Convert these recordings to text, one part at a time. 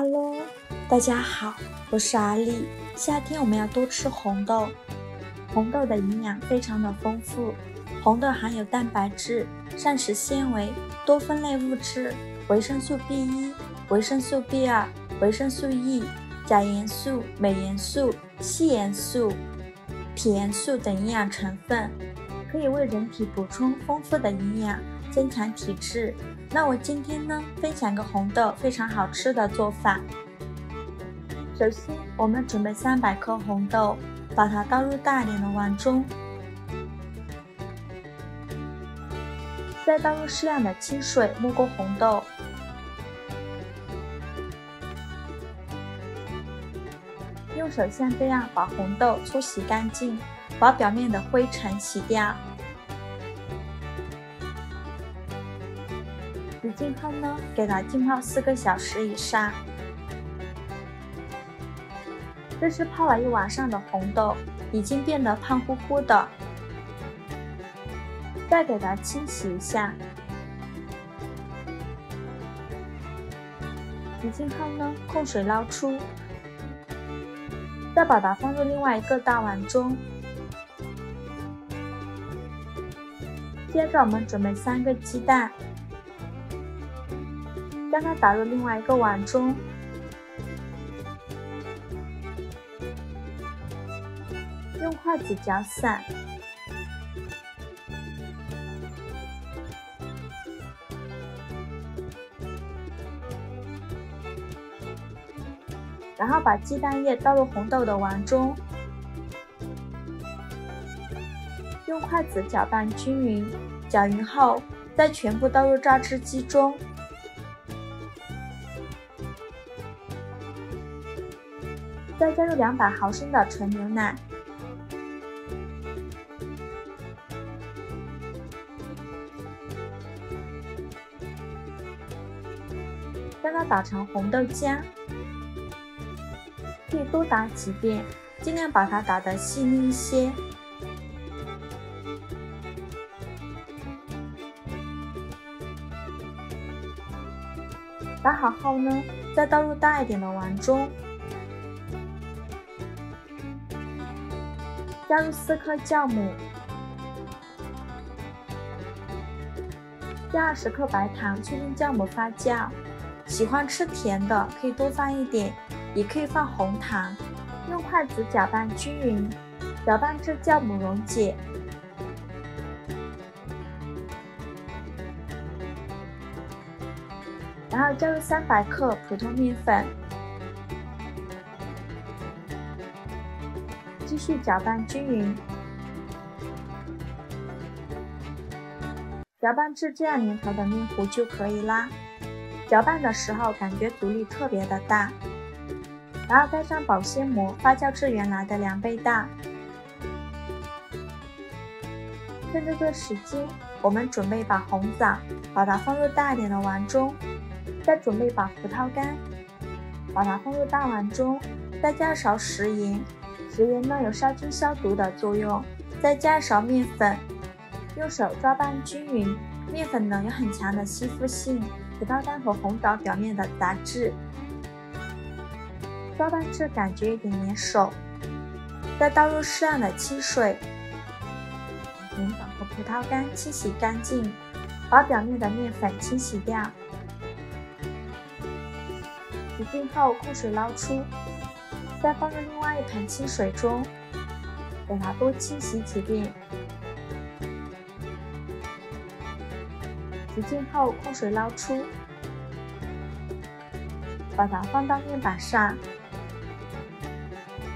Hello，大家好，我是阿丽。夏天我们要多吃红豆，红豆的营养非常的丰富。红豆含有蛋白质、膳食纤维、多酚类物质、维生素 B1、维生素 B2、维生素 E、钾盐素、镁盐素、硒盐素、铁盐素等营养成分，可以为人体补充丰富的营养，增强体质。那我今天呢，分享个红豆非常好吃的做法。首先，我们准备300克红豆，把它倒入大一点的碗中，再倒入适量的清水没过红豆，用手像这样把红豆粗洗干净，把表面的灰尘洗掉。洗净后呢，给它浸泡4个小时以上。这是泡了1晚上的红豆，已经变得胖乎乎的。再给它清洗一下。洗净后呢，控水捞出。再把它放入另外一个大碗中。接着我们准备3个鸡蛋。将它打入另外一个碗中，用筷子搅散，然后把鸡蛋液倒入红豆的碗中，用筷子搅拌均匀，搅匀后再全部倒入榨汁机中。再加入200毫升的纯牛奶，将它打成红豆浆，可以多打几遍，尽量把它打得细腻一些。打好后呢，再倒入大一点的碗中。加入4颗酵母，加20克白糖，促进酵母发酵。喜欢吃甜的可以多放一点，也可以放红糖。用筷子搅拌均匀，搅拌至酵母溶解。然后加入300克普通面粉。继续搅拌均匀，搅拌至这样粘稠的面糊就可以啦。搅拌的时候感觉阻力特别的大，然后盖上保鲜膜，发酵至原来的2倍大。趁这个时间，我们准备把红枣，把它放入大一点的碗中，再准备把葡萄干，把它放入大碗中，再加勺食盐。食盐呢有杀菌消毒的作用，再加一勺面粉，用手抓拌均匀。面粉呢有很强的吸附性，葡萄干和红枣表面的杂质，抓拌至感觉有点粘手。再倒入适量的清水，红枣和葡萄干清洗干净，把表面的面粉清洗掉。洗净后控水捞出。再放入另外一盆清水中，给它多清洗几遍。洗净后控水捞出，把它放到面板上，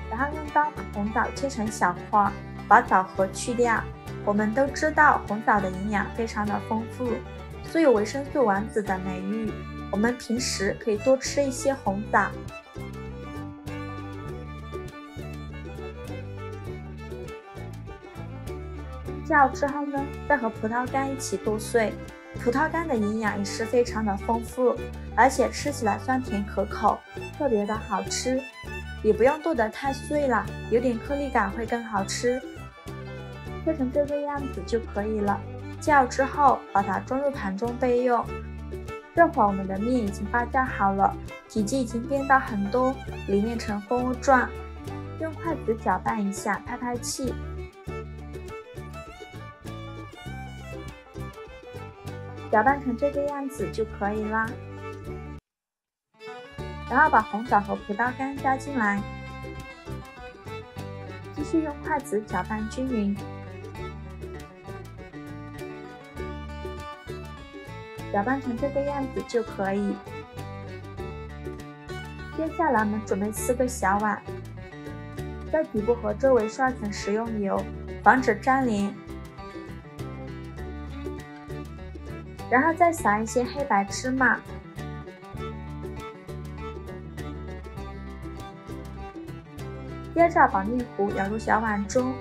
然后用刀把红枣切成小块，把枣核去掉。我们都知道红枣的营养非常的丰富，素有维生素王子的美誉。我们平时可以多吃一些红枣。炸好之后呢，再和葡萄干一起剁碎。葡萄干的营养也是非常的丰富，而且吃起来酸甜可口，特别的好吃。也不用剁得太碎了，有点颗粒感会更好吃。切成这个样子就可以了。煎好之后，把它装入盘中备用。这会儿我们的面已经发酵好了，体积已经变大很多，里面呈蜂窝状。用筷子搅拌一下，拍拍气。搅拌成这个样子就可以啦。然后把红枣和葡萄干加进来，继续用筷子搅拌均匀。搅拌成这个样子就可以。接下来我们准备4个小碗，在底部和周围刷层食用油，防止粘连。然后再撒一些黑白芝麻，接着把面糊舀入小碗中，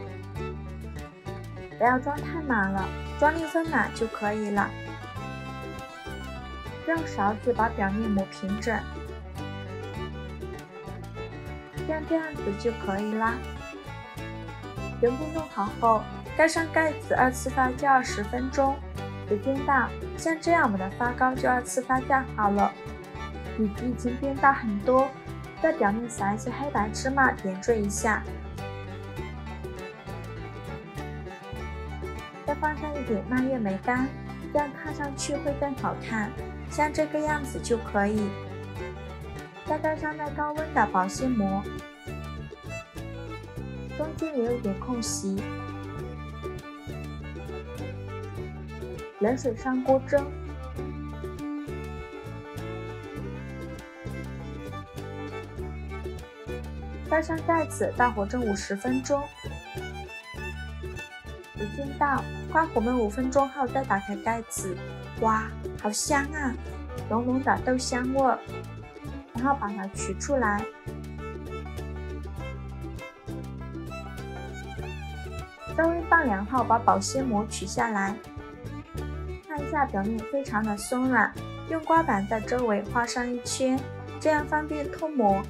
不要装太满了，装1分满就可以了。用勺子把表面抹平整，像这样子就可以啦。全部弄好后，盖上盖子2次发酵10分钟。时间到，像这样我们的发糕就2次发酵好了，体积已经变大很多。在表面撒一些黑白芝麻，点缀一下，再放上一点蔓越莓干，这样看上去会更好看。像这个样子就可以。再盖上耐高温的保鲜膜，中间留一点空隙。冷水上锅蒸，盖上盖子，大火蒸50分钟。时间到，关火焖5分钟后再打开盖子。哇，好香啊，浓浓的豆香味儿。然后把它取出来，稍微放凉后把保鲜膜取下来。看一下表面非常的松软，用刮板在周围画上1圈，这样方便脱模。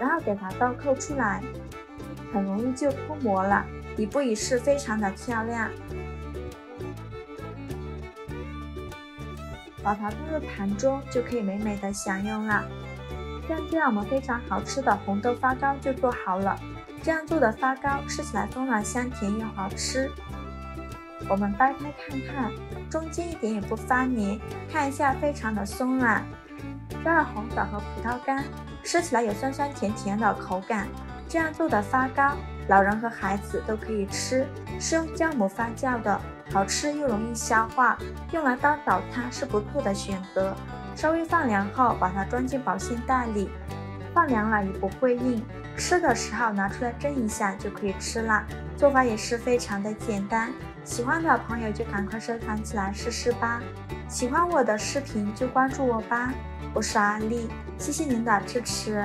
然后给它倒扣出来，很容易就脱模了，底部也是非常的漂亮。把它放入盘中就可以美美的享用了。像这样我们非常好吃的红豆发糕就做好了。这样做的发糕吃起来松软香甜又好吃。我们掰开看看，中间一点也不发黏，看一下非常的松软。加了红枣和葡萄干，吃起来有酸酸甜甜的口感。这样做的发糕，老人和孩子都可以吃，是用酵母发酵的，好吃又容易消化，用来当早餐是不错的选择。稍微放凉后，把它装进保鲜袋里，放凉了也不会硬。吃的时候拿出来蒸一下就可以吃啦，做法也是非常的简单。喜欢的朋友就赶快收藏起来试试吧。喜欢我的视频就关注我吧，我是阿丽，谢谢您的支持。